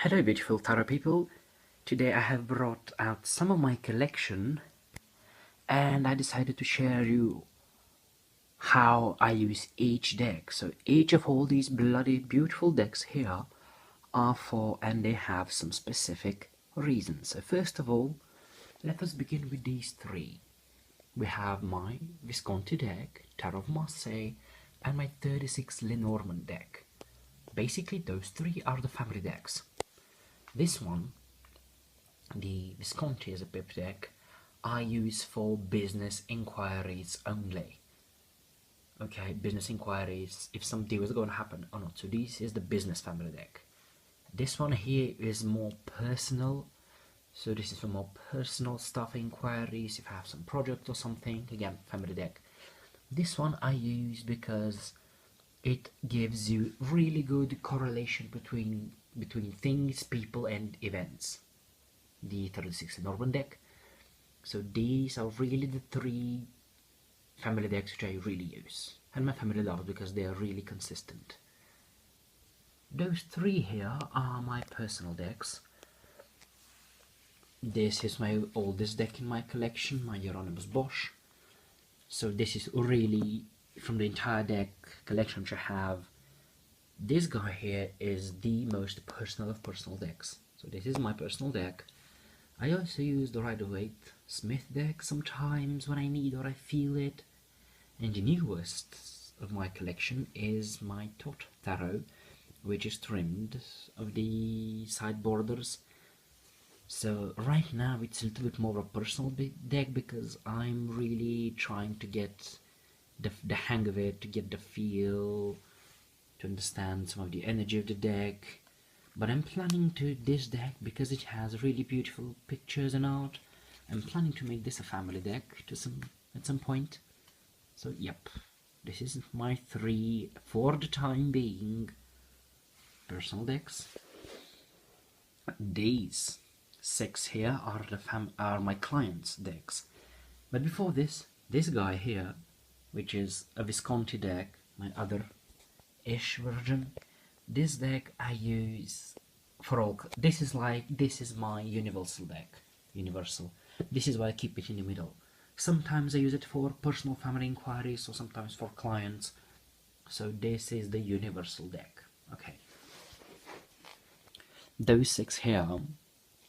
Hello beautiful tarot people. Today I have brought out some of my collection and I decided to share you how I use each deck. So each of all these bloody beautiful decks here are for, and they have some specific reasons. So first of all, let us begin with these three. We have my Visconti deck, Tarot of Marseille, and my 36 Lenormand deck. Basically those three are the family decks. This one, the Visconti as a pip deck, I use for business inquiries only. Okay, business inquiries, if some deal is going to happen or not. So this is the business family deck. This one here is more personal. So this is for more personal stuff inquiries, if I have some project or something, again, family deck. This one I use because it gives you really good correlation between things, people and events. The 36 Norman deck. So these are really the three family decks which I really use, and my family loves because they are really consistent. Those three here are my personal decks. This is my oldest deck in my collection, my Hieronymus Bosch. So this is really, from the entire deck collection which I have, this guy here is the most personal of personal decks. So this is my personal deck. I also use the Rider-Waite Smith deck sometimes when I need or I feel it. And the newest of my collection is my Tot Tarot, which is trimmed of the side borders. So right now it's a little bit more of a personal deck because I'm really trying to get the hang of it, to get the feel, to understand some of the energy of the deck. But I'm planning to this deck because it has really beautiful pictures and art. I'm planning to make this a family deck at some point. So yep, this is my three, for the time being, personal decks. These six here are my clients' decks. But before this guy here, which is a Visconti deck, my other-ish version, this deck I use for all. This is my universal deck. Universal. This is why I keep it in the middle. Sometimes I use it for personal family inquiries, or sometimes for clients. So this is the universal deck. Okay. Those six here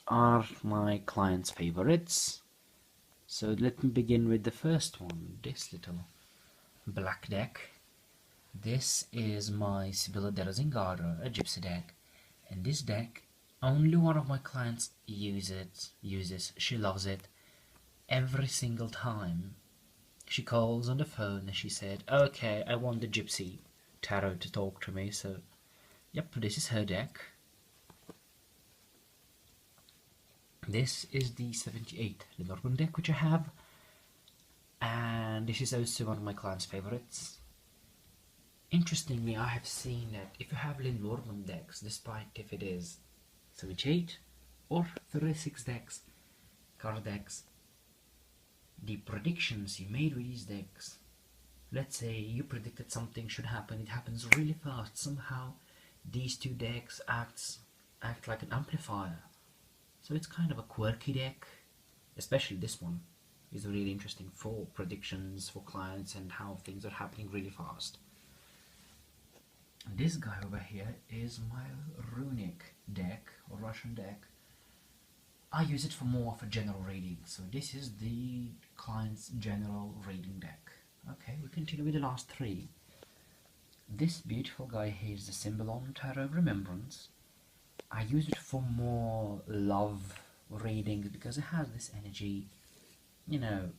are my clients' favorites. So let me begin with the first one, this little black deck. This is my Sibilla della Zingara, a gypsy deck. And this deck, only one of my clients uses, she loves it. Every single time she calls on the phone and she said, okay, I want the gypsy tarot to talk to me. So yep, this is her deck. This is the 78 Lenormand deck which I have, and this is also one of my clients' favorites. Interestingly, I have seen that if you have Lenormand decks, despite if it is 78 or 36 decks, card decks, the predictions you made with these decks, let's say you predicted something should happen, it happens really fast. Somehow these two decks act like an amplifier. So it's kind of a quirky deck, especially this one is really interesting for predictions for clients and how things are happening really fast. And this guy over here is my runic deck or Russian deck. I use it for more of a general reading. So this is the client's general reading deck. Okay, we continue with the last three. This beautiful guy here is the Symbolon Tarot of Remembrance. I use it for more love readings because it has this energy, you know,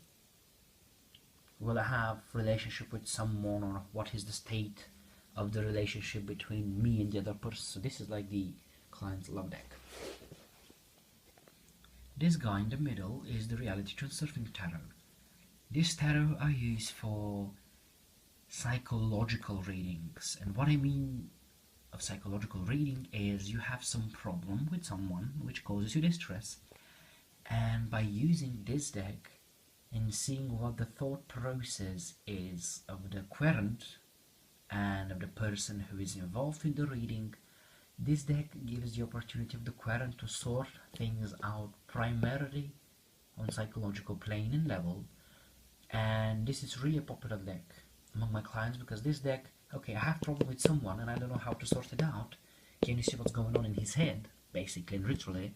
will I have relationship with someone, or what is the state of the relationship between me and the other person. So this is like the client's love deck. This guy in the middle is the Reality Transurfing Tarot. This tarot I use for psychological readings, and what I mean of psychological reading is you have some problem with someone which causes you distress, and by using this deck and seeing what the thought process is of the querent and of the person who is involved in the reading, This deck gives the opportunity of the Querent to sort things out primarily on psychological plane and level, and this is really a popular deck among my clients because this deck, okay, I have problem with someone and I don't know how to sort it out. Can you see what's going on in his head, basically and literally?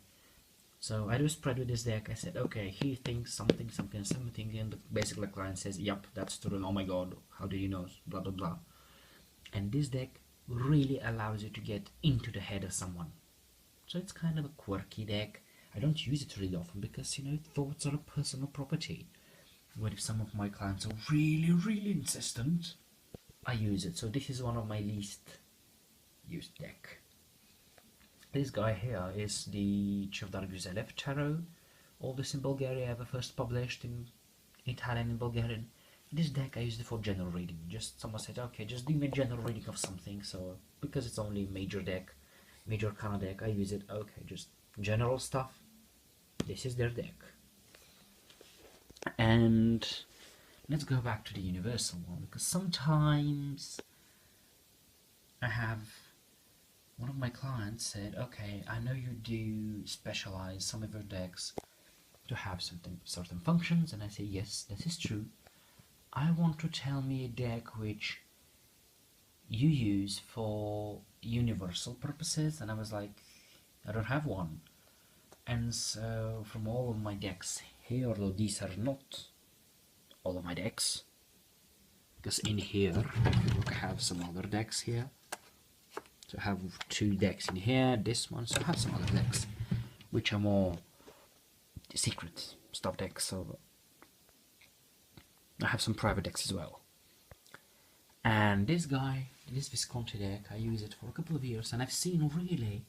So I do a spread with this deck. I said, okay, he thinks something, and basically the client says, yep, that's true, and oh my god, how do you know, blah blah blah. And this deck really allows you to get into the head of someone. So it's kind of a quirky deck. I don't use it really often because, you know, thoughts are a personal property. But if some of my clients are really insistent, I use it. So this is one of my least used deck. This guy here is the Chevdar Guzelev Tarot. All this in Bulgaria, ever first published in Italian and Bulgarian. This deck I used it for general reading. Just someone said, okay, just do me a general reading of something. So because it's only major deck, major arcana deck, I use it. Okay, just general stuff. This is their deck. And let's go back to the universal one, because sometimes I have one of my clients said, okay, I know you do specialize some of your decks to have certain functions, and I say, yes, this is true. I want to tell me a deck which you use for universal purposes, and I was like, I don't have one. And so from all of my decks here, although these are not all of my decks, because in here, look, I have some other decks here. So I have 2 decks in here, this one, so I have some other decks which are more secret stuff decks, so I have some private decks as well. And this guy, this Visconti deck, I use it for a couple of years, and I've seen really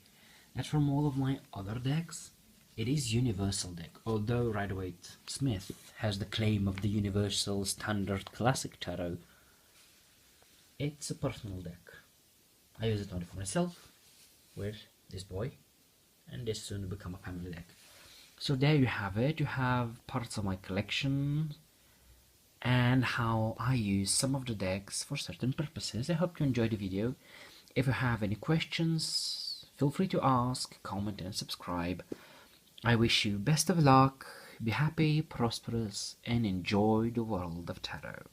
that from all of my other decks, it is universal deck, although Rider-Waite-Smith has the claim of the universal standard classic tarot. It's a personal deck. I use it only for myself, with this boy, and this soon will become a family deck. So there you have it. You have parts of my collection and how I use some of the decks for certain purposes. I hope you enjoyed the video. If you have any questions, feel free to ask, comment and subscribe. I wish you best of luck, be happy, prosperous, and enjoy the world of tarot.